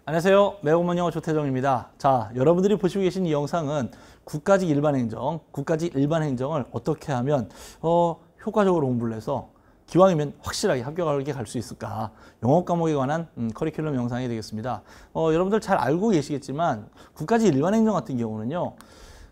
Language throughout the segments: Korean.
안녕하세요. 매우먼 영어 조태정입니다. 자, 여러분들이 보시고 계신 이 영상은 국가직 일반행정, 국가직 일반행정을 어떻게 하면 효과적으로 공부를 해서 기왕이면 확실하게 합격하게 갈 수 있을까? 영어 과목에 관한 커리큘럼 영상이 되겠습니다. 여러분들 잘 알고 계시겠지만 국가직 일반행정 같은 경우는요.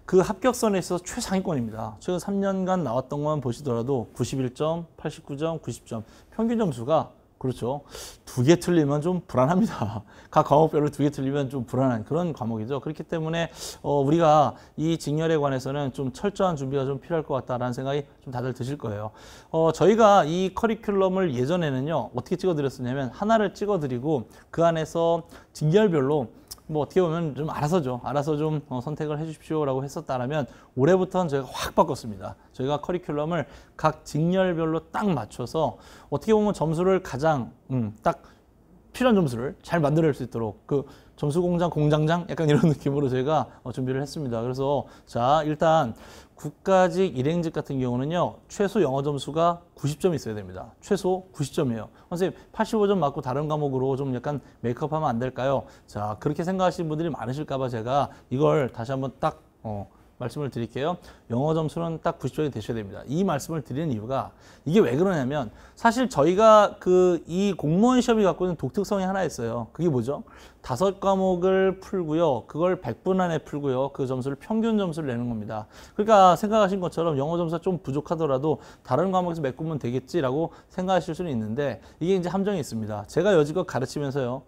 그 합격선에 있어서 최상위권입니다. 최근 3년간 나왔던 것만 보시더라도 91점, 89점, 90점 평균 점수가 그렇죠. 두 개 틀리면 좀 불안합니다. 각 과목별로 두 개 틀리면 좀 불안한 그런 과목이죠. 그렇기 때문에 우리가 이 직렬에 관해서는 좀 철저한 준비가 좀 필요할 것 같다라는 생각이 좀 다들 드실 거예요. 저희가 이 커리큘럼을 예전에는요. 어떻게 찍어드렸었냐면 하나를 찍어드리고 그 안에서 직렬별로 뭐 어떻게 보면 좀 알아서 좀 선택을 해 주십시오라고 했었다라면 올해부터는 저희가 확 바꿨습니다. 저희가 커리큘럼을 각 직렬별로 딱 맞춰서 어떻게 보면 점수를 가장 딱 필요한 점수를 잘 만들어낼 수 있도록 그 점수 공장장 약간 이런 느낌으로 저희가 준비를 했습니다. 그래서 자 일단 국가직 일행직 같은 경우는요. 최소 영어 점수가 90점이 있어야 됩니다. 최소 90점이에요. 선생님 85점 맞고 다른 과목으로 좀 약간 메이크업하면 안 될까요? 자 그렇게 생각하시는 분들이 많으실까 봐 제가 이걸 다시 한번 딱 말씀을 드릴게요. 영어 점수는 딱 90점이 되셔야 됩니다. 이 말씀을 드리는 이유가 이게 왜 그러냐면 사실 저희가 이 공무원 시험이 갖고 있는 독특성이 하나 있어요. 그게 뭐죠? 5과목을 풀고요. 그걸 100분 안에 풀고요. 그 점수를 평균 점수를 내는 겁니다. 그러니까 생각하신 것처럼 영어 점수가 좀 부족하더라도 다른 과목에서 메꾸면 되겠지라고 생각하실 수는 있는데 이게 이제 함정이 있습니다. 제가 여지껏 가르치면서요.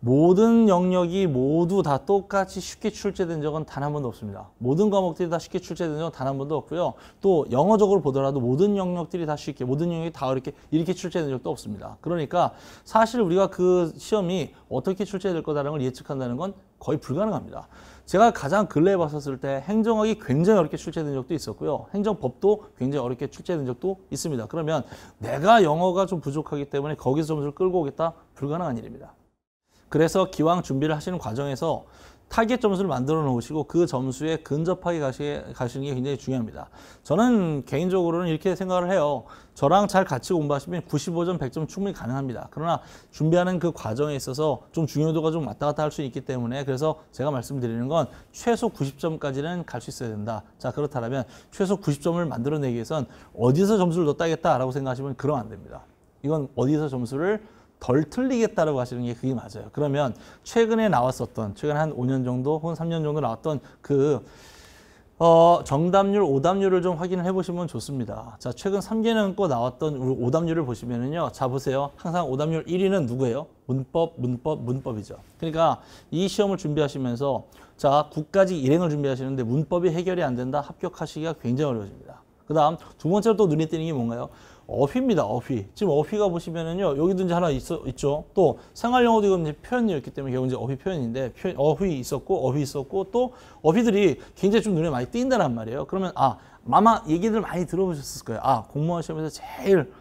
모든 영역이 모두 다 똑같이 쉽게 출제된 적은 단 한 번도 없습니다. 모든 과목들이 다 쉽게 출제된 적은 단 한 번도 없고요. 또 영어적으로 보더라도 모든 영역들이 다 쉽게, 모든 영역이 다 이렇게 출제된 적도 없습니다. 그러니까 사실 우리가 그 시험이 어떻게 출제될 거다라는 걸 예측한다는 건 거의 불가능합니다. 제가 가장 근래에 봤었을 때 행정학이 굉장히 어렵게 출제된 적도 있었고요. 행정법도 굉장히 어렵게 출제된 적도 있습니다. 그러면 내가 영어가 좀 부족하기 때문에 거기서 점수를 끌고 오겠다? 불가능한 일입니다. 그래서 기왕 준비를 하시는 과정에서 타겟 점수를 만들어 놓으시고 그 점수에 근접하게 가시는 게 굉장히 중요합니다. 저는 개인적으로는 이렇게 생각을 해요. 저랑 잘 같이 공부하시면 95점, 100점 충분히 가능합니다. 그러나 준비하는 그 과정에 있어서 좀 중요도가 좀 왔다 갔다 할 수 있기 때문에 그래서 제가 말씀드리는 건 최소 90점까지는 갈 수 있어야 된다. 자 그렇다면 최소 90점을 만들어내기 위해선 어디서 점수를 더 따겠다라고 생각하시면 그러면 안 됩니다. 이건 어디서 점수를 덜 틀리겠다라고 하시는 게 그게 맞아요. 그러면 최근에 나왔었던, 최근 한 5년 정도 혹은 3년 정도 나왔던 그 정답률, 오답률을 좀 확인을 해보시면 좋습니다. 자, 최근 3개년거 나왔던 오답률을 보시면은요. 자, 보세요. 항상 오답률 1위는 누구예요? 문법이죠. 그러니까 이 시험을 준비하시면서 자, 국가직 일행을 준비하시는데 문법이 해결이 안 된다? 합격하시기가 굉장히 어려워집니다. 그 다음 두 번째로 또 눈에 띄는 게 뭔가요? 어휘입니다. 어휘. 지금 어휘가 보시면은요. 여기도 이제 하나 있죠. 또 생활영어도 이건 이제 표현이었기 때문에 결국 이제 어휘 표현인데 어휘 있었고 또 어휘들이 굉장히 좀 눈에 많이 띈다란 말이에요. 그러면 아마 얘기들 많이 들어보셨을 거예요. 공무원 시험에서 제일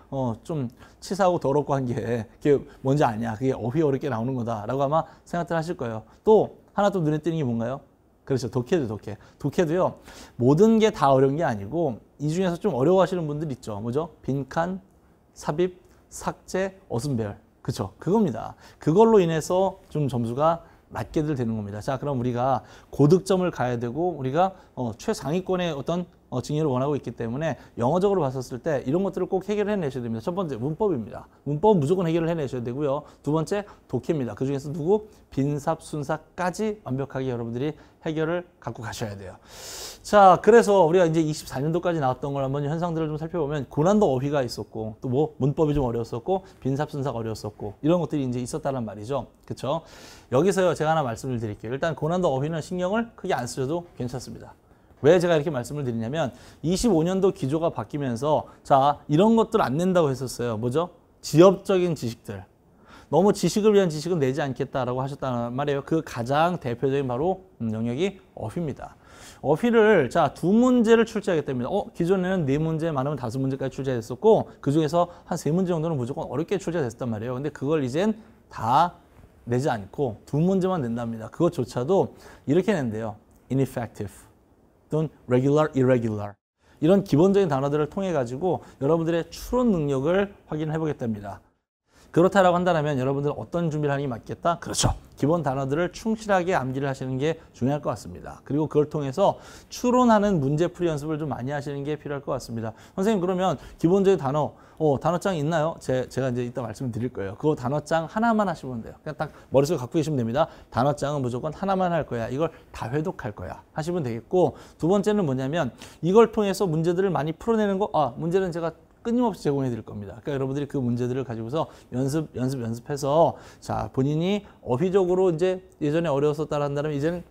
좀 치사하고 더럽고 한 게 그게 뭔지 아냐. 그게 어휘 어렵게 나오는 거다라고 아마 생각들 하실 거예요. 또 하나 또 눈에 띄는 게 뭔가요? 그렇죠. 독해도요. 모든 게 다 어려운 게 아니고 이 중에서 좀 어려워하시는 분들 있죠. 뭐죠? 빈칸, 삽입, 삭제, 어순배열. 그렇죠. 그겁니다. 그걸로 인해서 좀 점수가 낮게들 되는 겁니다. 자, 그럼 우리가 고득점을 가야 되고 우리가 최상위권의 어떤 직렬을 원하고 있기 때문에 영어적으로 봤었을 때 이런 것들을 꼭 해결해 내셔야 됩니다. 첫 번째 문법입니다. 문법은 무조건 해결을 해내셔야 되고요. 두 번째 독해입니다. 그 중에서 빈삽, 순삭까지 완벽하게 여러분들이 해결을 갖고 가셔야 돼요. 자, 그래서 우리가 이제 24년도까지 나왔던 걸 한번 현상들을 좀 살펴보면 고난도 어휘가 있었고 또 뭐 문법이 좀 어려웠었고 빈삽, 순삭 어려웠었고 이런 것들이 이제 있었다는 말이죠. 그렇죠? 여기서요 제가 하나 말씀을 드릴게요. 일단 고난도 어휘는 신경을 크게 안 쓰셔도 괜찮습니다. 왜 제가 이렇게 말씀을 드리냐면 25년도 기조가 바뀌면서 자 이런 것들 안 낸다고 했었어요. 뭐죠? 지엽적인 지식들. 너무 지식을 위한 지식은 내지 않겠다라고 하셨다는 말이에요. 그 가장 대표적인 바로 영역이 어휘입니다. 어휘를 자 2문제를 출제하게 됩니다. 기존에는 4문제 많으면 5문제까지 출제했었고 그 중에서 한 3문제 정도는 무조건 어렵게 출제됐단 말이에요. 근데 그걸 이젠 다 내지 않고 2문제만 낸답니다. 그것조차도 이렇게 낸대요. ineffective 또는 regular, irregular 이런 기본적인 단어들을 통해 가지고 여러분들의 추론 능력을 확인해 보겠답니다. 그렇다라고 한다면 여러분들 어떤 준비를 하는 게 맞겠다? 그렇죠. 기본 단어들을 충실하게 암기를 하시는 게 중요할 것 같습니다. 그리고 그걸 통해서 추론하는 문제풀이 연습을 좀 많이 하시는 게 필요할 것 같습니다. 선생님 그러면 기본적인 단어, 단어장 있나요? 제가 이제 이따 말씀을 드릴 거예요. 그거 단어장 하나만 하시면 돼요. 그냥 딱 머릿속에 갖고 계시면 됩니다. 단어장은 무조건 하나만 할 거야. 이걸 다 회독할 거야. 하시면 되겠고, 두 번째는 뭐냐면 이걸 통해서 문제들을 많이 풀어내는 거, 문제는 제가 끊임없이 제공해 드릴 겁니다. 그러니까 여러분들이 그 문제들을 가지고서 연습해서 자, 본인이 어휘적으로 이제 예전에 어려웠었다 한다면 이제는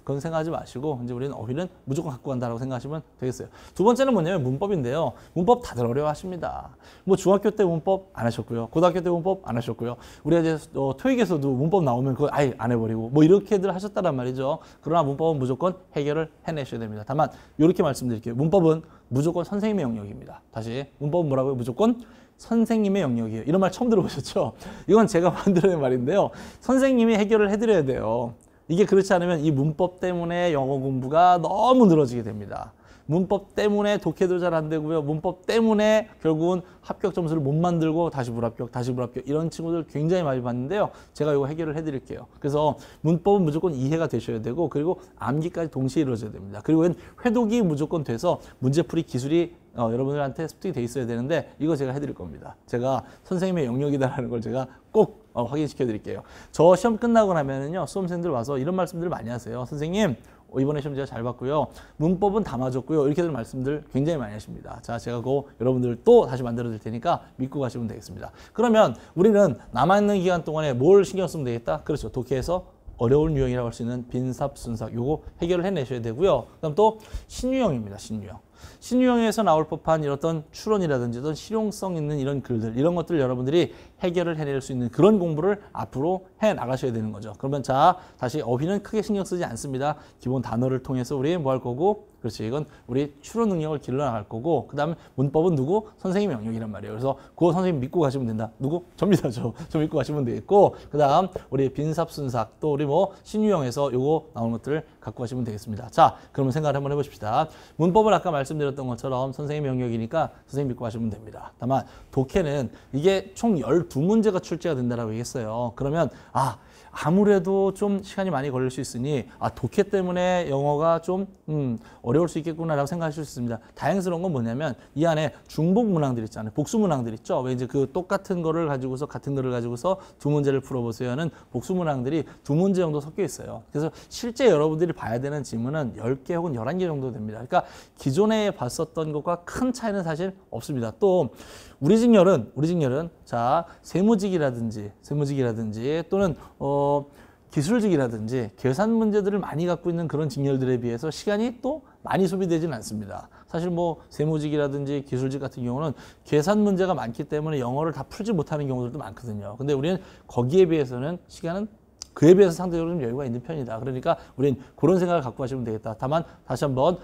그건 생각하지 마시고 이제 우리는 어휘는 무조건 갖고 간다라고 생각하시면 되겠어요. 두 번째는 뭐냐면 문법인데요. 문법 다들 어려워하십니다. 뭐 중학교 때 문법 안 하셨고요. 고등학교 때 문법 안 하셨고요. 우리가 이제 토익에서도 문법 나오면 그거 아예 안 해버리고 뭐 이렇게들 하셨다란 말이죠. 그러나 문법은 무조건 해결을 해내셔야 됩니다. 다만 이렇게 말씀드릴게요. 문법은 무조건 선생님의 영역입니다. 다시 문법은 뭐라고요? 무조건 선생님의 영역이에요. 이런 말 처음 들어보셨죠? 이건 제가 만들어낸 말인데요. 선생님이 해결을 해드려야 돼요. 이게 그렇지 않으면 이 문법 때문에 영어 공부가 너무 늘어지게 됩니다. 문법 때문에 독해도 잘 안 되고요. 문법 때문에 결국은 합격 점수를 못 만들고 다시 불합격 이런 친구들 굉장히 많이 봤는데요. 제가 이거 해결을 해드릴게요. 그래서 문법은 무조건 이해가 되셔야 되고 그리고 암기까지 동시에 이루어져야 됩니다. 그리고 회독이 무조건 돼서 문제풀이 기술이 여러분들한테 습득이 돼 있어야 되는데 이거 제가 해드릴 겁니다. 제가 선생님의 영역이다라는 걸 제가 꼭 확인시켜 드릴게요. 저 시험 끝나고 나면은요, 수험생들 와서 이런 말씀들을 많이 하세요. 선생님, 이번에 시험 제가 잘 봤고요. 문법은 다 맞았고요. 이렇게들 말씀들 굉장히 많이 하십니다. 자, 제가 그거 여러분들 또 다시 만들어 드릴 테니까 믿고 가시면 되겠습니다. 그러면 우리는 남아있는 기간 동안에 뭘 신경 쓰면 되겠다? 그렇죠. 독해에서 어려운 유형이라고 할 수 있는 빈삽, 순삭 요거 해결을 해내셔야 되고요. 그다음 또 신유형입니다. 신유형. 신유형에서 나올 법한 이런 추론이라든지 어떤 실용성 있는 이런 글들, 이런 것들을 여러분들이 해결을 해낼 수 있는 그런 공부를 앞으로 해 나가셔야 되는 거죠. 그러면 자, 다시 어휘는 크게 신경 쓰지 않습니다. 기본 단어를 통해서 우리 뭐 할 거고, 그렇지, 이건 우리 추론 능력을 길러나갈 거고, 그 다음에 문법은 누구? 선생님의 영역이란 말이에요. 그래서 그거 선생님 믿고 가시면 된다. 누구? 접니다. 저 믿고 가시면 되겠고, 그 다음 우리 빈삽, 순삭, 또 우리 뭐 신유형에서 요거 나오는 것들을 갖고 가시면 되겠습니다. 자, 그러면 생각을 한번 해보십시다. 문법은 아까 말씀드렸던 것처럼 선생님의 영역이니까 선생님 믿고 가시면 됩니다. 다만 독해는 이게 총 12문제가 출제가 된다라고 얘기했어요. 그러면 아무래도 좀 시간이 많이 걸릴 수 있으니 독해 때문에 영어가 좀 어려울 수 있겠구나라고 생각하실 수 있습니다. 다행스러운 건 뭐냐면 이 안에 중복 문항들 있잖아요. 복수 문항들 있죠. 왜 이제 그 똑같은 거를 가지고서 같은 거를 가지고서 두 문제를 풀어보세요 하는 복수 문항들이 두 문제 정도 섞여 있어요. 그래서 실제 여러분들이 봐야 되는 지문은 10개 혹은 11개 정도 됩니다. 그러니까 기존에 봤었던 것과 큰 차이는 사실 없습니다. 또 우리 직렬은 자, 세무직이라든지 또는 기술직이라든지 계산 문제들을 많이 갖고 있는 그런 직렬들에 비해서 시간이 또 많이 소비되지는 않습니다. 사실 뭐 세무직이라든지 기술직 같은 경우는 계산 문제가 많기 때문에 영어를 다 풀지 못하는 경우들도 많거든요. 근데 우리는 거기에 비해서는 시간은 그에 비해서 상대적으로 좀 여유가 있는 편이다. 그러니까 우린 그런 생각을 갖고 가시면 되겠다. 다만 다시 한번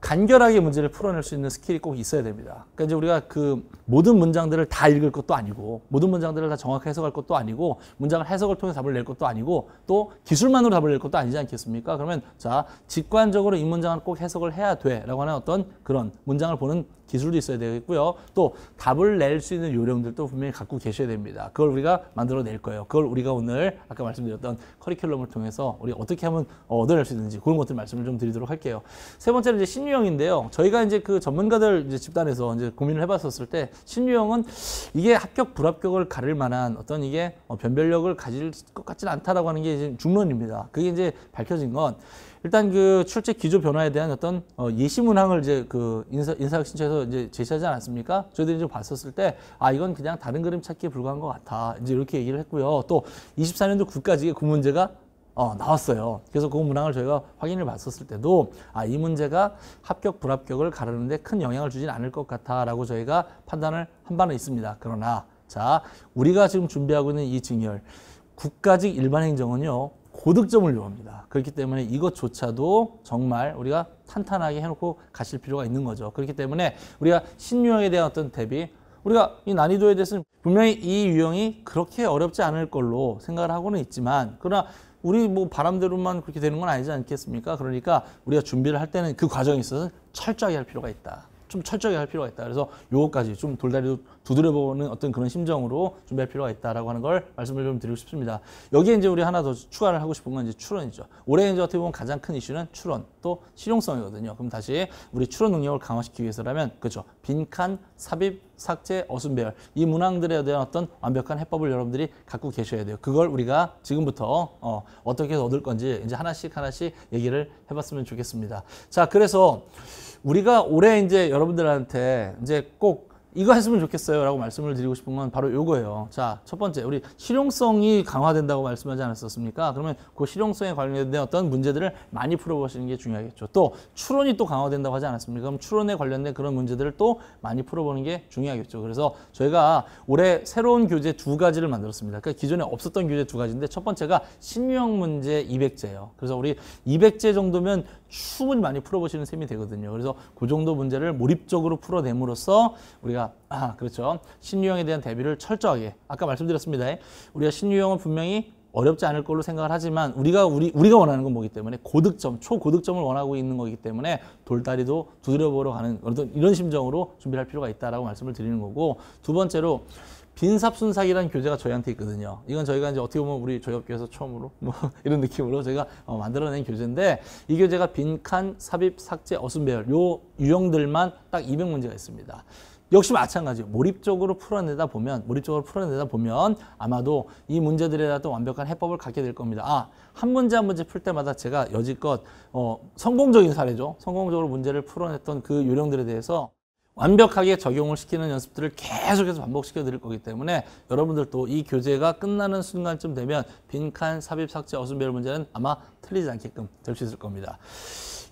간결하게 문제를 풀어낼 수 있는 스킬이 꼭 있어야 됩니다. 그러니까 이제 우리가 그 모든 문장들을 다 읽을 것도 아니고, 모든 문장들을 다 정확하게 해석할 것도 아니고, 문장을 해석을 통해 답을 낼 것도 아니고, 또 기술만으로 답을 낼 것도 아니지 않겠습니까? 그러면 자, 직관적으로 이 문장을 꼭 해석을 해야 돼라고 하는 어떤 그런 문장을 보는 기술도 있어야 되겠고요. 또 답을 낼 수 있는 요령들도 분명히 갖고 계셔야 됩니다. 그걸 우리가 만들어낼 거예요. 그걸 우리가 오늘 아까 말씀드렸던 커리큘럼을 통해서 우리 어떻게 하면 얻어낼 수 있는지 그런 것들 말씀을 좀 드리도록 할게요. 세 번째는 이제 신유형인데요. 저희가 이제 그 전문가들 이제 집단에서 이제 고민을 해봤었을 때 신유형은 이게 합격 불합격을 가릴 만한 어떤 이게 변별력을 가질 것 같지는 않다라고 하는 게 이제 중론입니다. 그게 이제 밝혀진 건 일단 그 출제 기조 변화에 대한 어떤 예시 문항을 이제 그 인사학 신청에서 이제 제시하지 않았습니까? 저희들이 이제 봤었을 때 이건 그냥 다른 그림 찾기에 불과한 것 같아. 이제 이렇게 얘기를 했고요. 또 24년도 국가직의 그 문제가 나왔어요. 그래서 그 문항을 저희가 확인을 봤었을 때도 이 문제가 합격 불합격을 가르는데 큰 영향을 주진 않을 것 같아라고 저희가 판단을 한 바는 있습니다. 그러나 자, 우리가 지금 준비하고 있는 이 직렬 국가직 일반행정은요. 고득점을 요합니다. 그렇기 때문에 이것조차도 정말 우리가 탄탄하게 해놓고 가실 필요가 있는 거죠. 그렇기 때문에 우리가 신유형에 대한 어떤 대비, 우리가 이 난이도에 대해서는 분명히 이 유형이 그렇게 어렵지 않을 걸로 생각을 하고는 있지만, 그러나 우리 뭐 바람대로만 그렇게 되는 건 아니지 않겠습니까? 그러니까 우리가 준비를 할 때는 그 과정에 있어서 철저하게 할 필요가 있다. 좀 철저하게 할 필요가 있다. 그래서 요거까지 좀 돌다리도 두드려보는 어떤 그런 심정으로 준비할 필요가 있다라고 하는 걸 말씀을 좀 드리고 싶습니다. 여기에 이제 우리 하나 더 추가를 하고 싶은 건 이제 추론이죠. 올해 이제 어떻게 보면 가장 큰 이슈는 추론 또 실용성이거든요. 그럼 다시 우리 추론 능력을 강화시키기 위해서라면 그렇죠. 빈칸, 삽입, 삭제, 어순배열 이 문항들에 대한 어떤 완벽한 해법을 여러분들이 갖고 계셔야 돼요. 그걸 우리가 지금부터 어떻게 얻을 건지 이제 하나씩 얘기를 해봤으면 좋겠습니다. 자, 그래서 우리가 올해 이제 여러분들한테 이제 꼭 이거 했으면 좋겠어요 라고 말씀을 드리고 싶은 건 바로 요거예요. 자, 첫 번째 우리 실용성이 강화된다고 말씀하지 않았었습니까? 그러면 그 실용성에 관련된 어떤 문제들을 많이 풀어보시는 게 중요하겠죠. 또 추론이 또 강화된다고 하지 않았습니까? 그럼 추론에 관련된 그런 문제들을 또 많이 풀어보는 게 중요하겠죠. 그래서 저희가 올해 새로운 교재 2가지를 만들었습니다. 그러니까 기존에 없었던 교재 2가지인데 첫 번째가 신유형 문제 200제예요. 그래서 우리 200제 정도면 충분히 많이 풀어보시는 셈이 되거든요. 그래서 그 정도 문제를 몰입적으로 풀어냄으로써 우리가 그렇죠. 신유형에 대한 대비를 철저하게 아까 말씀드렸습니다. 우리가 신유형은 분명히 어렵지 않을 걸로 생각을 하지만 우리가 원하는 건 뭐기 때문에 고득점, 초고득점을 원하고 있는 거기 때문에 돌다리도 두드려보러 가는 어떤 이런 심정으로 준비할 필요가 있다라고 말씀을 드리는 거고 두 번째로 빈삽순삭이라는 교재가 저희한테 있거든요. 이건 저희가 이제 어떻게 보면 저희 업계에서 처음으로 뭐 이런 느낌으로 저희가 만들어낸 교재인데 이 교재가 빈칸, 삽입, 삭제, 어순배열 요 유형들만 딱 200문제가 있습니다. 역시 마찬가지예요. 몰입적으로 풀어내다 보면 아마도 이 문제들에 대한 완벽한 해법을 갖게 될 겁니다. 한 문제 한 문제 풀 때마다 제가 여지껏 성공적인 사례죠. 성공적으로 문제를 풀어냈던 그 요령들에 대해서 완벽하게 적용을 시키는 연습들을 계속해서 반복시켜 드릴 거기 때문에 여러분들도 이 교재가 끝나는 순간쯤 되면 빈칸, 삽입, 삭제, 어순배열 문제는 아마 틀리지 않게끔 될 수 있을 겁니다.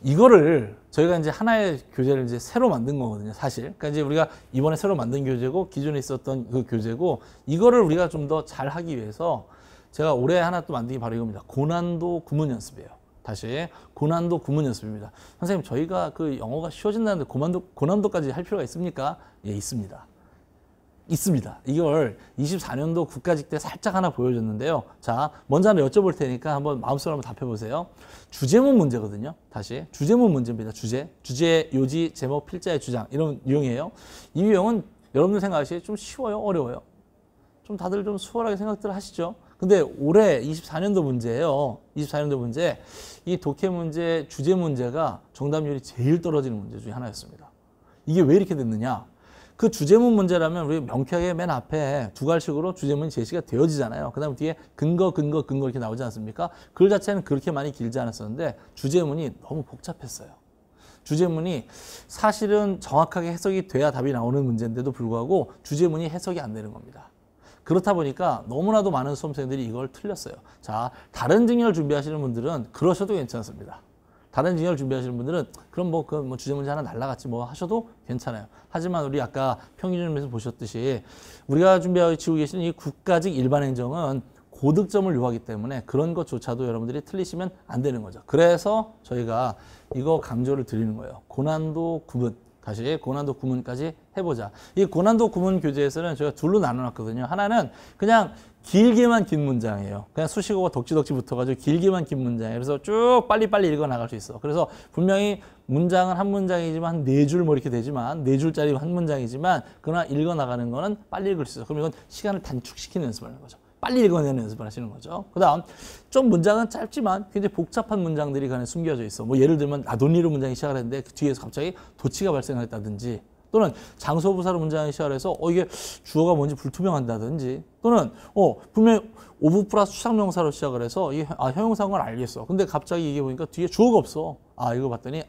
이거를 저희가 이제 하나의 교재를 이제 새로 만든 거거든요, 사실. 그러니까 이제 우리가 이번에 새로 만든 교재고 기존에 있었던 그 교재고 이거를 우리가 좀 더 잘 하기 위해서 제가 올해 하나 또 만든 게 바로 이겁니다. 고난도 구문 연습이에요. 다시 고난도 구문 연습입니다. 선생님 저희가 그 영어가 쉬워진다는데 고난도까지 할 필요가 있습니까? 예, 있습니다. 이걸 24년도 국가직 때 살짝 하나 보여줬는데요. 자, 먼저 하나 여쭤볼 테니까 한번 마음속으로 한번 답해보세요. 주제문 문제거든요. 다시 주제문 문제입니다. 주제, 요지, 제목, 필자의 주장 이런 유형이에요. 이 유형은 여러분들 생각하시기에 좀 쉬워요? 어려워요? 좀 다들 좀 수월하게 생각들 하시죠? 근데 올해 24년도 문제예요. 24년도 문제. 이 독해 문제, 주제 문제가 정답률이 제일 떨어지는 문제 중에 하나였습니다. 이게 왜 이렇게 됐느냐? 그 주제문 문제라면 우리 명쾌하게 맨 앞에 두 갈식으로 주제문이 제시가 되어지잖아요. 그 다음 뒤에 근거 이렇게 나오지 않습니까? 글 자체는 그렇게 많이 길지 않았었는데 주제문이 너무 복잡했어요. 주제문이 사실은 정확하게 해석이 돼야 답이 나오는 문제인데도 불구하고 주제문이 해석이 안 되는 겁니다. 그렇다 보니까 너무나도 많은 수험생들이 이걸 틀렸어요. 자, 다른 증열 준비하시는 분들은 그러셔도 괜찮습니다. 다른 증열 준비하시는 분들은 그럼 뭐 주제 문제 하나 날라갔지 뭐 하셔도 괜찮아요. 하지만 우리 아까 평균점에서 보셨듯이 우리가 준비하고 계시는 이 국가직 일반행정은 고득점을 요하기 때문에 그런 것조차도 여러분들이 틀리시면 안 되는 거죠. 그래서 저희가 이거 강조를 드리는 거예요. 고난도 구문. 다시 고난도 구문까지 해보자. 이 고난도 구문 교재에서는 저희가 둘로 나눠놨거든요. 하나는 그냥 길게만 긴 문장이에요. 그냥 수식어가 덕지덕지 붙어가지고 길게만 긴 문장이에요. 그래서 쭉 빨리빨리 읽어 나갈 수 있어. 그래서 분명히 문장은 한 문장이지만 한 4줄 뭐 이렇게 되지만 4줄짜리 한 문장이지만 그러나 읽어 나가는 거는 빨리 읽을 수 있어. 그럼 이건 시간을 단축시키는 연습을 하는 거죠. 빨리 읽어내는 연습을 하시는 거죠. 그 다음 좀 문장은 짧지만 굉장히 복잡한 문장들이 그 안에 숨겨져 있어. 뭐 예를 들면 나돈니로 문장이 시작을 했는데 그 뒤에서 갑자기 도치가 발생했다든지 또는 장소부사로 문장이 시작을 해서 이게 주어가 뭔지 불투명한다든지 또는 분명히 오브 플러스 추상명사로 시작을 해서 형용사인 걸 알겠어. 근데 갑자기 이게 보니까 뒤에 주어가 없어. 이거 봤더니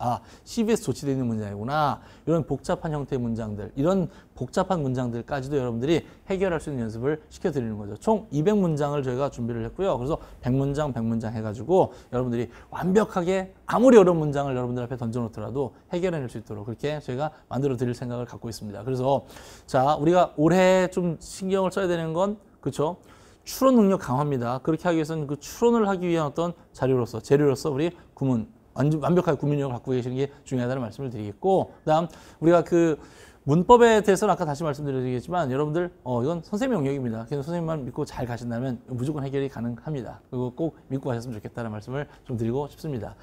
CBS 조치되어 있는 문장이구나. 이런 복잡한 형태의 문장들, 이런 복잡한 문장들까지도 여러분들이 해결할 수 있는 연습을 시켜드리는 거죠. 총 200문장을 저희가 준비를 했고요. 그래서 100문장 해가지고 여러분들이 완벽하게 아무리 어려운 문장을 여러분들 앞에 던져놓더라도 해결해낼 수 있도록 그렇게 저희가 만들어 드릴 생각을 갖고 있습니다. 그래서 자, 우리가 올해 좀 신경을 써야 되는 건 그렇죠. 추론 능력 강화입니다. 그렇게 하기 위해서는 그 추론을 하기 위한 어떤 재료로서 우리 구문, 완벽하게 구문력을 갖고 계시는 게 중요하다는 말씀을 드리겠고, 그다음 우리가 그 문법에 대해서는 아까 다시 말씀드리겠지만 여러분들 이건 선생님 영역입니다. 그래서 선생님만 믿고 잘 가신다면 무조건 해결이 가능합니다. 그리고 꼭 믿고 가셨으면 좋겠다는 말씀을 좀 드리고 싶습니다.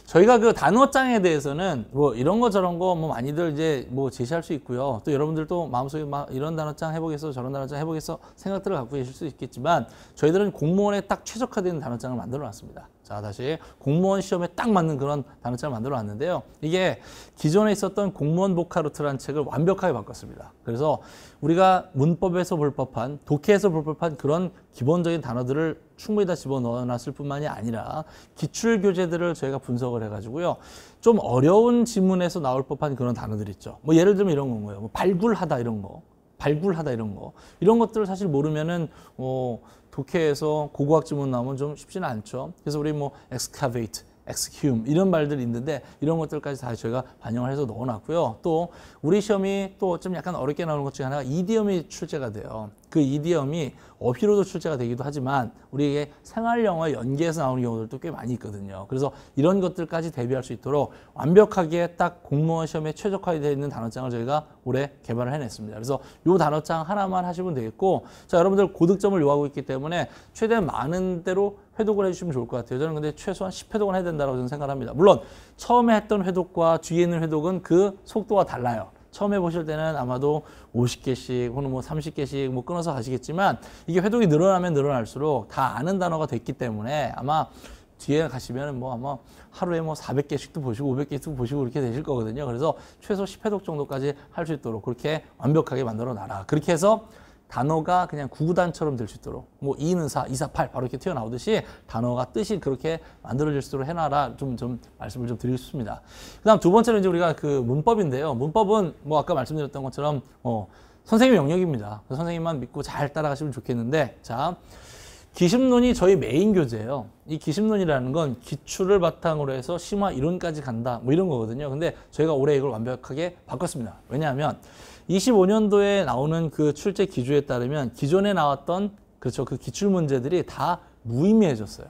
저희가 그 단어장에 대해서는 뭐 이런 거 저런 거 뭐 많이들 이제 뭐 제시할 수 있고요. 또 여러분들도 마음속에 막 이런 단어장 해보겠어, 저런 단어장 해보겠어 생각들을 갖고 계실 수 있겠지만 저희들은 공무원에 딱 최적화된 단어장을 만들어 놨습니다. 자, 다시 공무원 시험에 딱 맞는 그런 단어장을 만들어 놨는데요. 이게 기존에 있었던 공무원 보카루트라는 책을 완벽하게 바꿨습니다. 그래서 우리가 문법에서 볼 법한, 독해에서 볼 법한 그런 기본적인 단어들을 충분히 다 집어넣어 놨을 뿐만이 아니라 기출 교재들을 저희가 분석을 해가지고요. 좀 어려운 지문에서 나올 법한 그런 단어들 있죠. 뭐 예를 들면 이런 거예요. 뭐 발굴하다 이런 거. 발굴하다 이런 거. 이런 것들을 사실 모르면은 독해에서 고고학 지문 나오면 좀 쉽지는 않죠. 그래서 우리 뭐 excavate, exhume 이런 말들이 있는데 이런 것들까지 다 저희가 반영을 해서 넣어놨고요. 또 우리 시험이 또 좀 약간 어렵게 나오는 것 중에 하나가 이디엄이 출제가 돼요. 그 이디엄이 어휘로도 출제가 되기도 하지만 우리에게 생활 영어 연계해서 나오는 경우들도 꽤 많이 있거든요. 그래서 이런 것들까지 대비할 수 있도록 완벽하게 딱 공무원 시험에 최적화되어 있는 단어장을 저희가 올해 개발을 해냈습니다. 그래서 이 단어장 하나만 하시면 되겠고, 자, 여러분들 고득점을 요구하고 있기 때문에 최대한 많은 대로 회독을 해주시면 좋을 것 같아요. 저는 근데 최소한 10회독은 해야 된다고 저는 생각합니다. 물론 처음에 했던 회독과 뒤에 있는 회독은 그 속도가 달라요. 처음에 보실 때는 아마도 50개씩 혹은 뭐 30개씩 뭐 끊어서 가시겠지만 이게 회독이 늘어나면 늘어날수록 다 아는 단어가 됐기 때문에 아마 뒤에 가시면 뭐 아마 하루에 뭐 400개씩도 보시고 500개씩도 보시고 그렇게 되실 거거든요. 그래서 최소 10회독 정도까지 할 수 있도록 그렇게 완벽하게 만들어 놔라. 그렇게 해서 단어가 그냥 구구단처럼 될 수 있도록 뭐 2는 4, 2, 4, 8 바로 이렇게 튀어나오듯이 단어가 뜻이 그렇게 만들어질 수 있도록 해놔라 좀 말씀을 좀 드리고 싶습니다. 그 다음 두 번째는 이제 우리가 그 문법인데요. 문법은 뭐 아까 말씀드렸던 것처럼 선생님 영역입니다. 선생님만 믿고 잘 따라가시면 좋겠는데, 자, 기심론이 저희 메인 교재예요. 이 기심론이라는 건 기출을 바탕으로 해서 심화 이론까지 간다 뭐 이런 거거든요. 근데 저희가 올해 이걸 완벽하게 바꿨습니다. 왜냐하면 25년도에 나오는 그 출제 기조에 따르면 기존에 나왔던 그렇죠, 그 기출 문제들이 다 무의미해졌어요.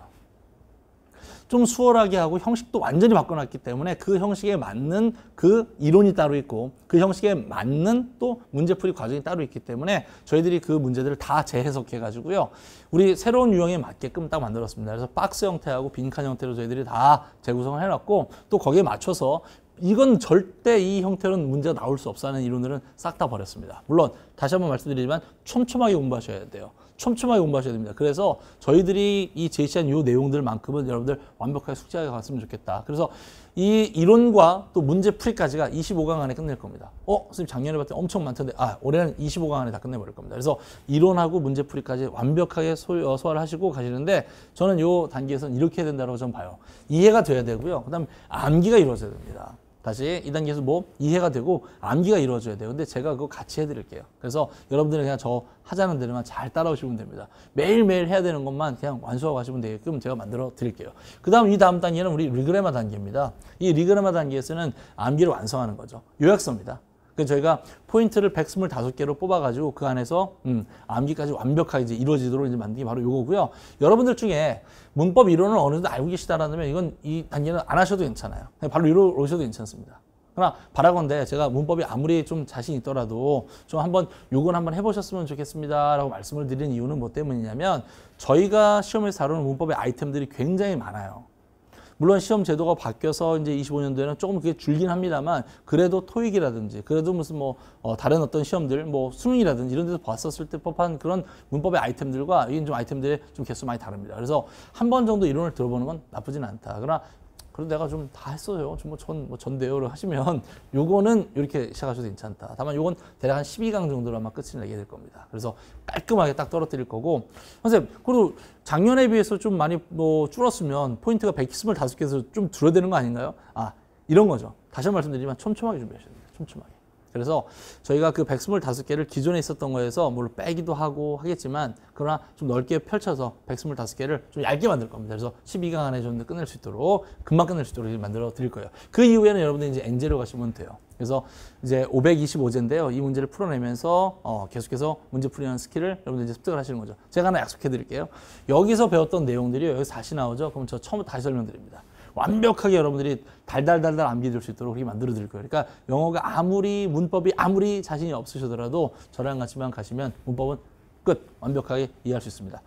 좀 수월하게 하고 형식도 완전히 바꿔놨기 때문에 그 형식에 맞는 그 이론이 따로 있고 그 형식에 맞는 또 문제풀이 과정이 따로 있기 때문에 저희들이 그 문제들을 다 재해석해 가지고요. 우리 새로운 유형에 맞게끔 딱 만들었습니다. 그래서 박스 형태하고 빈칸 형태로 저희들이 다 재구성을 해놨고 또 거기에 맞춰서 이건 절대 이 형태로는 문제가 나올 수 없다는 이론들은 싹 다 버렸습니다. 물론 다시 한번 말씀드리지만 촘촘하게 공부하셔야 돼요. 촘촘하게 공부하셔야 됩니다. 그래서 저희들이 이 제시한 이 내용들만큼은 여러분들 완벽하게 숙지하게 갔으면 좋겠다. 그래서 이 이론과 또 문제풀이까지가 25강 안에 끝낼 겁니다. 선생님 작년에 봤더니 엄청 많던데 올해는 25강 안에 다 끝내버릴 겁니다. 그래서 이론하고 문제풀이까지 완벽하게 소화를 하시고 가시는데 저는 이 단계에서는 이렇게 해야 된다고 저는 봐요. 이해가 돼야 되고요. 그 다음에 암기가 이루어져야 됩니다. 다시 이 단계에서 뭐 이해가 되고 암기가 이루어져야 돼요. 근데 제가 그거 같이 해드릴게요. 그래서 여러분들은 그냥 저 하자는 대로만 잘 따라오시면 됩니다. 매일매일 해야 되는 것만 그냥 완수하고 가시면 되게끔 제가 만들어 드릴게요. 그 다음 단계는 우리 리그레마 단계입니다. 이 리그레마 단계에서는 암기를 완성하는 거죠. 요약서입니다. 그래서 저희가 포인트를 125개로 뽑아가지고 그 안에서 암기까지 완벽하게 이제 이루어지도록 이제 만든 게 바로 요거고요. 여러분들 중에 문법 이론을 어느 정도 알고 계시다라면 이건 이 단계는 안 하셔도 괜찮아요. 그냥 바로 이루어져도 괜찮습니다. 그러나 바라건대 제가 문법이 아무리 좀 자신 있더라도 좀 요건 한번 해보셨으면 좋겠습니다라고 말씀을 드린 이유는 뭐 때문이냐면 저희가 시험에서 다루는 문법의 아이템들이 굉장히 많아요. 물론 시험 제도가 바뀌어서 이제 25년도에는 조금 그게 줄긴 합니다만 그래도 토익이라든지 그래도 무슨 뭐 다른 어떤 시험들 뭐 수능이라든지 이런 데서 봤었을 때 법한 그런 문법의 아이템들과 이게 좀 아이템들의 좀 개수 많이 다릅니다. 그래서 한 번 정도 이론을 들어보는 건 나쁘진 않다. 그러나 그래도 내가 좀 다 했어요. 전대요를 하시면 요거는 이렇게 시작하셔도 괜찮다. 다만 요건 대략 한 12강 정도로 아마 끝을 내게 될 겁니다. 그래서 깔끔하게 딱 떨어뜨릴 거고. 선생님, 그리고 작년에 비해서 좀 많이 뭐 줄었으면 포인트가 125개에서 좀 줄어드는 거 아닌가요? 이런 거죠. 다시 한번 말씀드리지만 촘촘하게 준비하셔야 됩니다. 촘촘하게. 그래서 저희가 그 125개를 기존에 있었던 거에서 물론 빼기도 하고 하겠지만 그러나 좀 넓게 펼쳐서 125개를 좀 얇게 만들 겁니다. 그래서 12강 안에 좀 끝낼 수 있도록 금방 끝낼 수 있도록 만들어 드릴 거예요. 그 이후에는 여러분들이 이제 N제로 가시면 돼요. 그래서 이제 525제인데요. 이 문제를 풀어내면서 계속해서 문제 풀이하는 스킬을 여러분들 이제 습득을 하시는 거죠. 제가 하나 약속해 드릴게요. 여기서 배웠던 내용들이 여기서 다시 나오죠. 그럼 저 처음부터 다시 설명드립니다. 완벽하게 여러분들이 달달달달 암기될 수 있도록 그렇게 만들어 드릴 거예요. 그러니까 영어가 아무리 문법이 아무리 자신이 없으시더라도 저랑 같이만 가시면 문법은 끝 완벽하게 이해할 수 있습니다.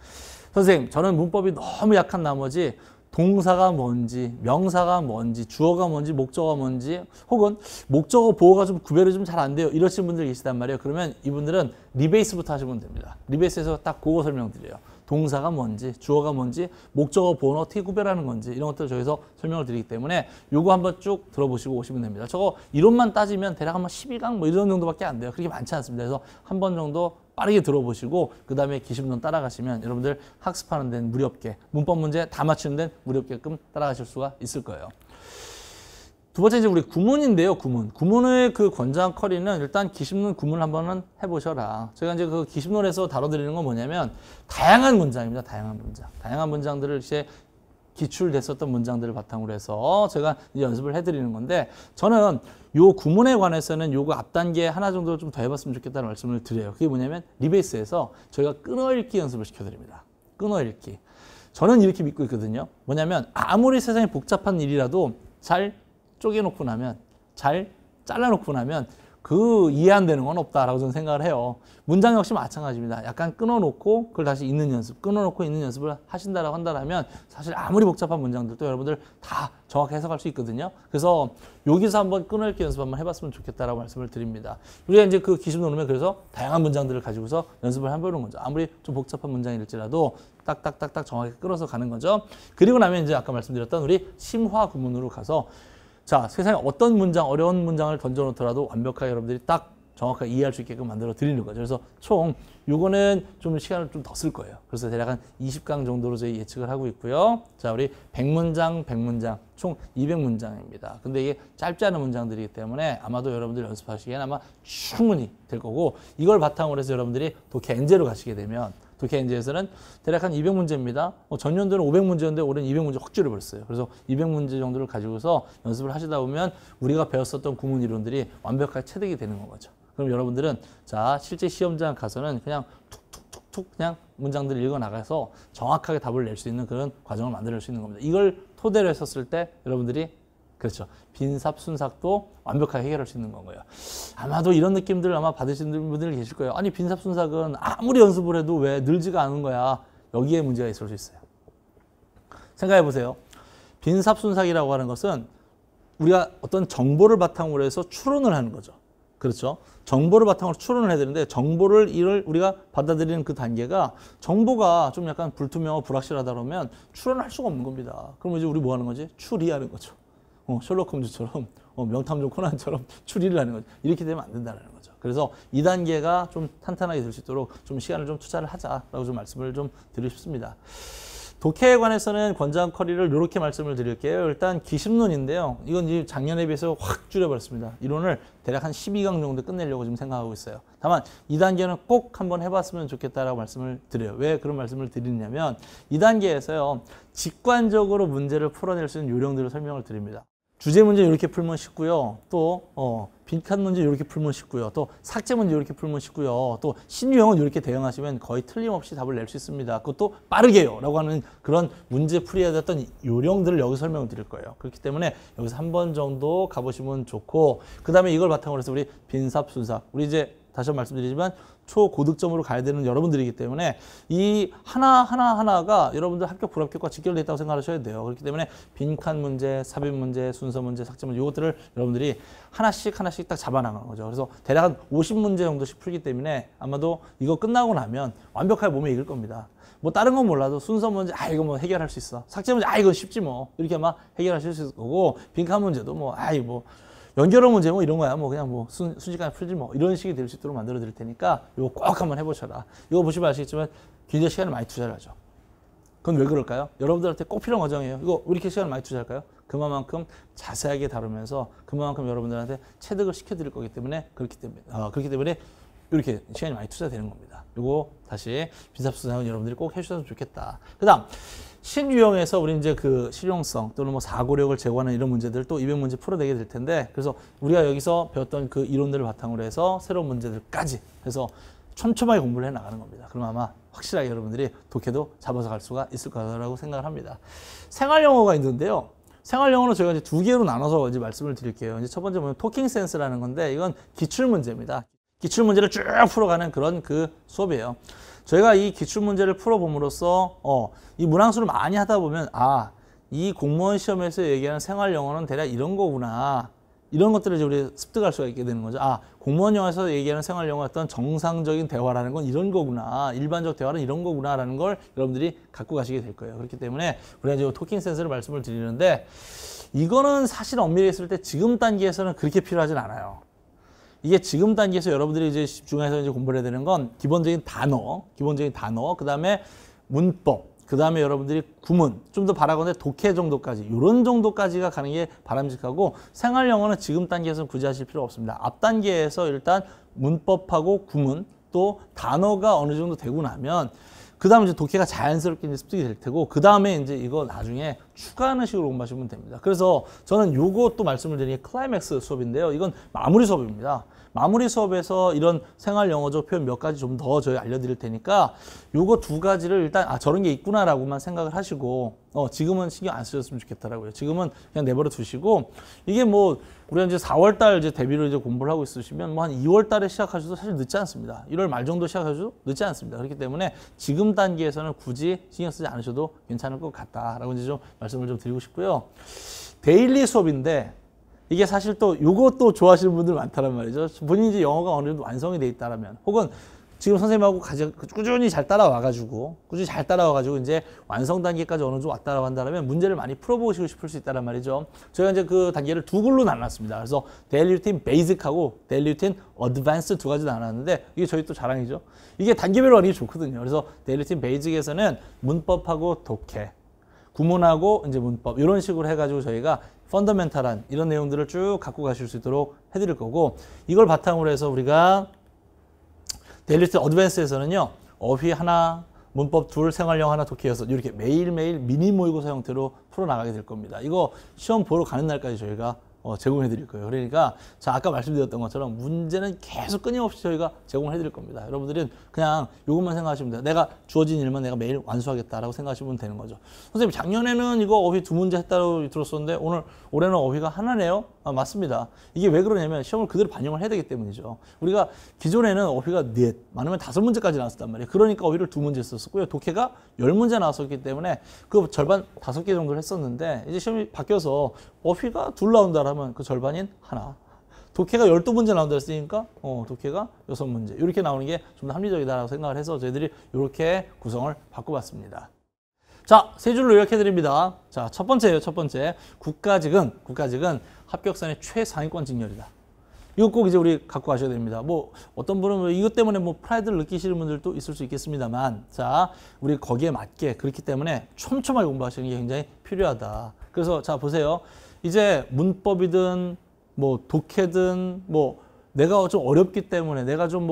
선생님, 저는 문법이 너무 약한 나머지 동사가 뭔지, 명사가 뭔지, 주어가 뭔지, 목적어가 뭔지, 혹은 목적어 보호가 좀 구별이 좀 잘 안 돼요. 이러신 분들 계시단 말이에요. 그러면 이분들은 리베이스부터 하시면 됩니다. 리베이스에서 딱 그거 설명드려요. 동사가 뭔지, 주어가 뭔지, 목적어 보호는 어떻게 구별하는 건지 이런 것들을 저기서 설명을 드리기 때문에 요거 한번 쭉 들어보시고 오시면 됩니다. 저거 이론만 따지면 대략 한번 12강 뭐 이런 정도밖에 안 돼요. 그렇게 많지 않습니다. 그래서 한 번 정도 빠르게 들어보시고 그 다음에 기심론 따라가시면 여러분들 학습하는 데는 무리 없게 문법 문제 다 맞추는 데는 무리 없게끔 따라가실 수가 있을 거예요. 두 번째 이제 우리 구문인데요. 구문의 그 권장 커리는 일단 기심론 구문을 한번은 해보셔라. 제가 이제 그 기심론에서 다뤄드리는 건 뭐냐면 다양한 문장입니다. 다양한 문장들을 이제 기출됐었던 문장들을 바탕으로 해서 제가 이제 연습을 해드리는 건데 저는 요 구문에 관해서는 요거 앞 단계 하나 정도 좀 더 해봤으면 좋겠다는 말씀을 드려요. 그게 뭐냐면 리베이스에서 저희가 끊어읽기 연습을 시켜드립니다. 끊어읽기. 저는 이렇게 믿고 있거든요. 뭐냐면 아무리 세상에 복잡한 일이라도 잘 쪼개놓고 나면, 잘 잘라놓고 나면 그 이해 안 되는 건 없다라고 저는 생각을 해요. 문장 역시 마찬가지입니다. 약간 끊어놓고 그걸 다시 읽는 연습, 끊어놓고 읽는 연습을 하신다라고 한다면 사실 아무리 복잡한 문장들도 여러분들 다 정확히 해석할 수 있거든요. 그래서 여기서 한번 끊어읽기 연습 한번 해봤으면 좋겠다라고 말씀을 드립니다. 우리가 이제 그 기준으로 그래서 다양한 문장들을 가지고서 연습을 해보는 거죠. 아무리 좀 복잡한 문장일지라도 딱딱딱딱 정확히 끊어서 가는 거죠. 그리고 나면 이제 아까 말씀드렸던 우리 심화 구문으로 가서 자, 세상에 어떤 문장, 어려운 문장을 던져놓더라도 완벽하게 여러분들이 딱 정확하게 이해할 수 있게끔 만들어 드리는 거죠. 그래서 총 요거는 좀 시간을 좀 더 쓸 거예요. 그래서 대략 한 20강 정도로 저희 예측을 하고 있고요. 자, 우리 100문장, 총 200문장입니다. 근데 이게 짧지 않은 문장들이기 때문에 아마도 여러분들 연습하시기에는 아마 충분히 될 거고 이걸 바탕으로 해서 여러분들이 독해 엔제로 가시게 되면 독해 엔제에서는 대략 한 200문제입니다. 전년도는 500문제였는데 올해는 200문제 확 줄여버렸어요. 그래서 200문제 정도를 가지고서 연습을 하시다 보면 우리가 배웠었던 구문 이론들이 완벽하게 체득이 되는 거죠. 그럼 여러분들은 자 실제 시험장 가서는 그냥 툭툭툭툭 그냥 문장들을 읽어 나가서 정확하게 답을 낼 수 있는 그런 과정을 만들 수 있는 겁니다. 이걸 토대로 했었을 때 여러분들이 그렇죠. 빈삽순삭도 완벽하게 해결할 수 있는 건가요. 아마도 이런 느낌들을 아마 받으시는 분들이 계실 거예요. 아니 빈삽순삭은 아무리 연습을 해도 왜 늘지가 않은 거야. 여기에 문제가 있을 수 있어요. 생각해 보세요. 빈삽순삭이라고 하는 것은 우리가 어떤 정보를 바탕으로 해서 추론을 하는 거죠. 그렇죠. 정보를 바탕으로 추론을 해야 되는데 정보를 우리가 받아들이는 그 단계가 정보가 좀 약간 불투명하고 불확실하다 그러면 추론을 할 수가 없는 겁니다. 그럼 이제 우리 뭐 하는 거지? 추리하는 거죠. 셜록 홈즈처럼 명탐정 코난처럼 추리를 하는 거죠. 이렇게 되면 안 된다는 거죠. 그래서 2단계가 좀 탄탄하게 될 수 있도록 좀 시간을 좀 투자를 하자라고 좀 말씀을 좀 드리고 싶습니다. 독해에 관해서는 권장 커리를 이렇게 말씀을 드릴게요. 일단 기심론인데요. 이건 이제 작년에 비해서 확 줄여버렸습니다. 이론을 대략 한 12강 정도 끝내려고 지금 생각하고 있어요. 다만 2단계는 꼭 한번 해봤으면 좋겠다라고 말씀을 드려요. 왜 그런 말씀을 드리냐면 2단계에서요. 직관적으로 문제를 풀어낼 수 있는 요령들을 설명을 드립니다. 주제 문제 이렇게 풀면 쉽고요. 또 빈칸 문제 이렇게 풀면 쉽고요. 또 삭제 문제 이렇게 풀면 쉽고요. 또 신유형은 이렇게 대응하시면 거의 틀림없이 답을 낼 수 있습니다. 그것도 빠르게요. 라고 하는 그런 문제 풀이에 됐던 요령들을 여기서 설명을 드릴 거예요. 그렇기 때문에 여기서 한 번 정도 가보시면 좋고 그 다음에 이걸 바탕으로 해서 우리 빈삽순삭 우리 이제 다시 한번 말씀드리지만 초고득점으로 가야 되는 여러분들이기 때문에 이 하나가 여러분들 합격 불합격과 직결되어 있다고 생각하셔야 돼요. 그렇기 때문에 빈칸 문제, 삽입 문제, 순서 문제, 삭제 문제 이것들을 여러분들이 하나씩 딱 잡아나가는 거죠. 그래서 대략 한 50문제 정도씩 풀기 때문에 아마도 이거 끝나고 나면 완벽하게 몸에 익을 겁니다. 뭐 다른 건 몰라도 순서 문제 이거 뭐 해결할 수 있어. 삭제 문제 이거 쉽지 뭐 이렇게 아마 해결하실 수 있을 거고 빈칸 문제도 뭐 연결어 문제 뭐 이런 거야. 뭐 그냥 뭐 순식간에 풀지 뭐 이런 식이 될 수 있도록 만들어 드릴 테니까 이거 꼭 한번 해보셔라. 이거 보시면 아시겠지만 굉장히 시간을 많이 투자를 하죠. 그건 왜 그럴까요? 여러분들한테 꼭 필요한 과정이에요. 이거 왜 이렇게 시간을 많이 투자할까요? 그만큼 자세하게 다루면서 그만큼 여러분들한테 체득을 시켜드릴 거기 때문에 그렇기 때문에 이렇게 시간이 많이 투자되는 겁니다. 이거 다시 빈삽순삭은 여러분들이 꼭 해주셨으면 좋겠다. 그다음 신유형에서 우리 이제 그 실용성 또는 뭐 사고력을 제고하는 이런 문제들 또 200문제 풀어내게 될 텐데 그래서 우리가 여기서 배웠던 그 이론들을 바탕으로 해서 새로운 문제들까지 해서 촘촘하게 공부를 해 나가는 겁니다. 그럼 아마 확실하게 여러분들이 독해도 잡아서 갈 수가 있을 거라고 생각을 합니다. 생활 영어가 있는데요. 생활 영어는 저희가 이제 두 개로 나눠서 이제 말씀을 드릴게요. 이제 첫 번째 보면 토킹 센스라는 건데 이건 기출 문제입니다. 기출 문제를 쭉 풀어가는 그런 그 수업이에요. 저희가 이 기출 문제를 풀어봄으로써 이 문항수를 많이 하다 보면 이 공무원 시험에서 얘기하는 생활 영어는 대략 이런 거구나. 이런 것들을 이제 우리 습득할 수가 있게 되는 거죠. 공무원 영어에서 얘기하는 생활 영어 어떤 정상적인 대화라는 건 이런 거구나. 일반적 대화는 이런 거구나라는 걸 여러분들이 갖고 가시게 될 거예요. 그렇기 때문에 우리가 이제 토킹 센스를 말씀을 드리는데 이거는 사실 엄밀히 했을 때 지금 단계에서는 그렇게 필요하진 않아요. 이게 지금 단계에서 여러분들이 이제 집중해서 이제 공부를 해야 되는 건 기본적인 단어, 그 다음에 문법, 그 다음에 여러분들이 구문, 좀 더 바라건대 독해 정도까지, 이런 정도까지가 가는 게 바람직하고 생활 영어는 지금 단계에서는 굳이 하실 필요 없습니다. 앞 단계에서 일단 문법하고 구문, 또 단어가 어느 정도 되고 나면 그 다음에 이제 독해가 자연스럽게 이제 습득이 될 테고 그 다음에 이제 이거 나중에 추가하는 식으로 공부하시면 됩니다. 그래서 저는 요거 또 말씀을 드린 게 클라이맥스 수업인데요. 이건 마무리 수업입니다. 마무리 수업에서 이런 생활 영어적 표현 몇 가지 좀 더 저희 알려드릴 테니까 요거 두 가지를 일단 저런 게 있구나라고만 생각을 하시고 지금은 신경 안 쓰셨으면 좋겠더라고요. 지금은 그냥 내버려 두시고 이게 뭐 우리가 이제 4월달 이제 데뷔로 이제 공부를 하고 있으시면 뭐 한 2월달에 시작하셔도 사실 늦지 않습니다. 1월 말 정도 시작하셔도 늦지 않습니다. 그렇기 때문에 지금 단계에서는 굳이 신경 쓰지 않으셔도 괜찮을 것 같다라고 이제 좀 말씀을 좀 드리고 싶고요. 데일리 수업인데 이게 사실 또 요것도 좋아하시는 분들 많다란 말이죠. 본인이 이제 영어가 어느 정도 완성이 돼 있다라면 혹은 지금 선생님하고 꾸준히 잘 따라와가지고 이제 완성 단계까지 어느 정도 왔다라고 한다면 문제를 많이 풀어보시고 싶을 수 있다란 말이죠. 저희가 이제 그 단계를 두 글로 나눴습니다. 그래서 데일리 루틴 베이직하고 데일리 루틴 어드밴스 두 가지 나눴는데 이게 저희 또 자랑이죠. 이게 단계별로 하는 게 좋거든요. 그래서 데일리 루틴 베이직에서는 문법하고 독해, 구문하고 이제 문법 이런 식으로 해가지고 저희가 펀더멘탈한 이런 내용들을 쭉 갖고 가실 수 있도록 해드릴 거고 이걸 바탕으로 해서 우리가 데일리 루틴 어드밴스에서는요. 어휘 하나, 문법 둘, 생활 영어 하나, 독해 6 이렇게 매일매일 미니 모의고사 형태로 풀어나가게 될 겁니다. 이거 시험 보러 가는 날까지 저희가 제공해 드릴 거예요. 그러니까 자 아까 말씀드렸던 것처럼 문제는 계속 끊임없이 저희가 제공을 해드릴 겁니다. 여러분들은 그냥 이것만 생각하시면 돼요. 내가 주어진 일만 내가 매일 완수하겠다라고 생각하시면 되는 거죠. 선생님 작년에는 이거 어휘 2문제 했다고 들었었는데 올해는 어휘가 하나네요? 맞습니다. 이게 왜 그러냐면 시험을 그대로 반영을 해야 되기 때문이죠. 우리가 기존에는 어휘가 넷, 많으면 5문제까지 나왔단 말이에요. 그러니까 어휘를 2문제 썼었고요. 독해가 10문제 나왔었기 때문에 그 절반 5개 정도를 했었는데 이제 시험이 바뀌어서 어휘가 2 나온다라면 그 절반인 하나. 독해가 12문제 나온다 했으니까 독해가 6문제. 이렇게 나오는 게 좀 더 합리적이다라고 생각을 해서 저희들이 이렇게 구성을 바꿔봤습니다. 자, 세 줄로 요약해 드립니다. 자, 첫 번째예요. 첫 번째. 국가직은 합격선의 최상위권 직렬이다. 이거 꼭 이제 우리 갖고 가셔야 됩니다. 뭐 어떤 분은 이것 때문에 뭐 프라이드를 느끼시는 분들도 있을 수 있겠습니다만, 자, 우리 거기에 맞게 그렇기 때문에 촘촘하게 공부하시는 게 굉장히 필요하다. 그래서 자 보세요. 이제 문법이든 뭐 독해든 뭐 내가 좀 어렵기 때문에 내가 좀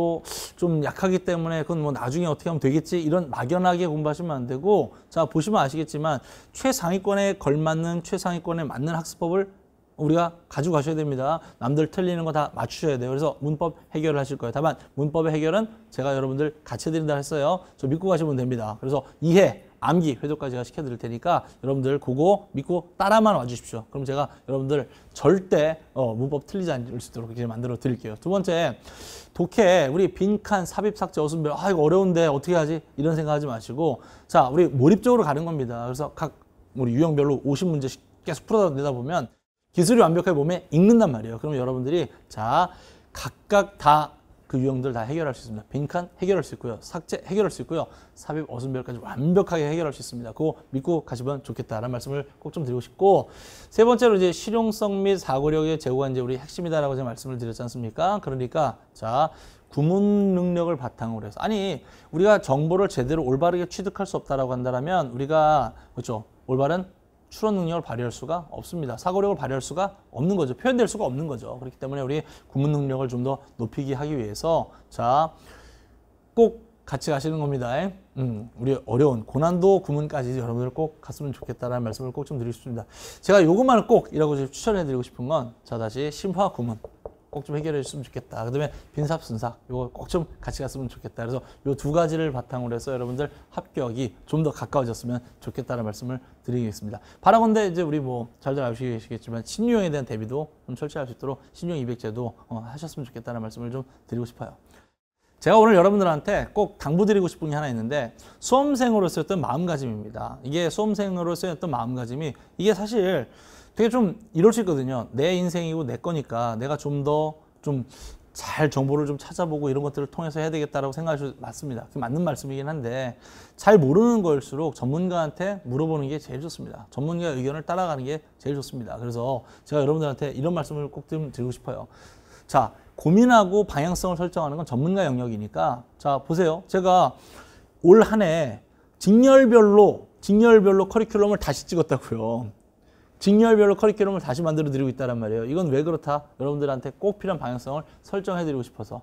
약하기 때문에 그건 뭐 나중에 어떻게 하면 되겠지 이런 막연하게 공부하시면 안 되고 자 보시면 아시겠지만 최상위권에 걸맞는 최상위권에 맞는 학습법을 우리가 가지고 가셔야 됩니다. 남들 틀리는 거 다 맞추셔야 돼요. 그래서 문법 해결을 하실 거예요. 다만 문법의 해결은 제가 여러분들 같이 해드린다 했어요. 저 믿고 가시면 됩니다. 그래서 이해, 암기, 회독까지 제가 시켜드릴 테니까 여러분들 그거 믿고 따라만 와주십시오. 그럼 제가 여러분들 절대 문법 틀리지 않을 수 있도록 이렇게 만들어 드릴게요. 두 번째, 독해, 우리 빈칸, 삽입, 삭제, 어순별, 이거 어려운데 어떻게 하지? 이런 생각하지 마시고 자, 우리 몰입적으로 가는 겁니다. 그래서 각 우리 유형별로 50문제씩 계속 풀어내다 보면 기술이 완벽하게 몸에 익는단 말이에요. 그러면 여러분들이 자 각각 다 그 유형들 다 해결할 수 있습니다. 빈칸 해결할 수 있고요. 삭제 해결할 수 있고요. 삽입, 어순별까지 완벽하게 해결할 수 있습니다. 그거 믿고 가시면 좋겠다라는 말씀을 꼭 좀 드리고 싶고 세 번째로 이제 실용성 및 사고력의 제고가 이제 우리 핵심이다라고 제가 말씀을 드렸지 않습니까? 그러니까 자 구문 능력을 바탕으로 해서 아니 우리가 정보를 제대로 올바르게 취득할 수 없다라고 한다면 우리가 그렇죠 올바른 추론 능력을 발휘할 수가 없습니다. 사고력을 발휘할 수가 없는 거죠. 표현될 수가 없는 거죠. 그렇기 때문에 우리 구문 능력을 좀 더 높이기 하기 위해서 자, 꼭 같이 가시는 겁니다. 우리 어려운 고난도 구문까지 여러분들 꼭 갔으면 좋겠다라는 말씀을 꼭 좀 드리고 싶습니다. 제가 요것만을 꼭 이라고 추천해 드리고 싶은 건 자, 다시 심화 구문 꼭 좀 해결해 줬으면 좋겠다. 그다음에 빈삽순삭 이거 꼭 좀 같이 갔으면 좋겠다. 그래서 이 두 가지를 바탕으로 해서 여러분들 합격이 좀 더 가까워졌으면 좋겠다는 말씀을 드리겠습니다. 바라건대 이제 우리 뭐 잘들 아시겠지만 신유형에 대한 대비도 좀 철저히 할 수 있도록 신유형 200제도 하셨으면 좋겠다는 말씀을 좀 드리고 싶어요. 제가 오늘 여러분들한테 꼭 당부드리고 싶은 게 하나 있는데 수험생으로서였던 마음가짐입니다. 이게 수험생으로서였던 마음가짐이 이게 사실 되게 좀 이럴 수 있거든요. 내 인생이고 내 거니까 내가 좀 더 좀 잘 정보를 좀 찾아보고 이런 것들을 통해서 해야 되겠다라고 생각하셔도 맞습니다. 그게 맞는 말씀이긴 한데 잘 모르는 거일수록 전문가한테 물어보는 게 제일 좋습니다. 전문가 의견을 따라가는 게 제일 좋습니다. 그래서 제가 여러분들한테 이런 말씀을 꼭 좀 드리고 싶어요. 자, 고민하고 방향성을 설정하는 건 전문가 영역이니까 자, 보세요. 제가 올 한 해 직렬별로 커리큘럼을 다시 찍었다고요. 직렬별로 커리큘럼을 다시 만들어 드리고 있다는 말이에요. 이건 왜 그렇다? 여러분들한테 꼭 필요한 방향성을 설정해 드리고 싶어서.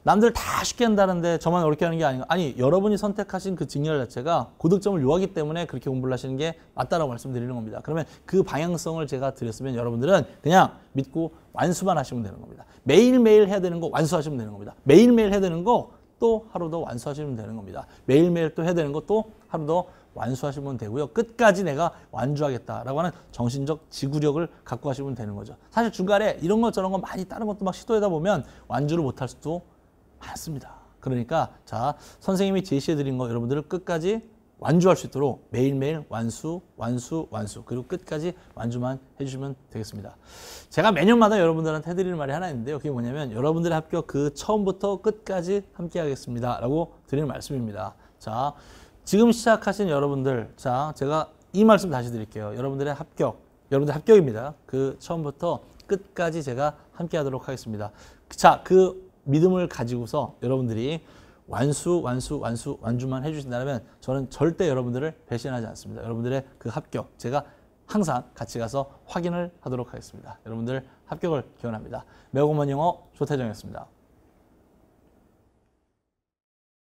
남들 다 쉽게 한다는데 저만 어렵게 하는 게 아닌가? 아니, 여러분이 선택하신 그 직렬 자체가 고득점을 요하기 때문에 그렇게 공부를 하시는 게 맞다라고 말씀드리는 겁니다. 그러면 그 방향성을 제가 드렸으면 여러분들은 그냥 믿고 완수만 하시면 되는 겁니다. 매일매일 해야 되는 거 완수하시면 되는 겁니다. 매일매일 해야 되는 거 또 하루 더 완수하시면 되는 겁니다. 매일매일 또 해야 되는 거 또 하루 더 완수하시면 되고요. 끝까지 내가 완주하겠다라고 하는 정신적 지구력을 갖고 가시면 되는 거죠. 사실 중간에 이런 것 저런 거 많이 다른 것도 막 시도하다 보면 완주를 못할 수도 많습니다. 그러니까 자, 선생님이 제시해 드린 거 여러분들을 끝까지 완주할 수 있도록 매일매일 완수 그리고 끝까지 완주만 해주시면 되겠습니다. 제가 매년마다 여러분들한테 해드리는 말이 하나 있는데요. 그게 뭐냐면 여러분들의 합격 그 처음부터 끝까지 함께 하겠습니다 라고 드리는 말씀입니다. 자, 지금 시작하신 여러분들, 자, 제가 이 말씀 다시 드릴게요. 여러분들의 합격입니다. 그 처음부터 끝까지 제가 함께 하도록 하겠습니다. 자, 그 믿음을 가지고서 여러분들이 완주만 해주신다면 저는 절대 여러분들을 배신하지 않습니다. 여러분들의 그 합격, 제가 항상 같이 가서 확인을 하도록 하겠습니다. 여러분들 합격을 기원합니다. 매우 고마운 영어 조태정이었습니다.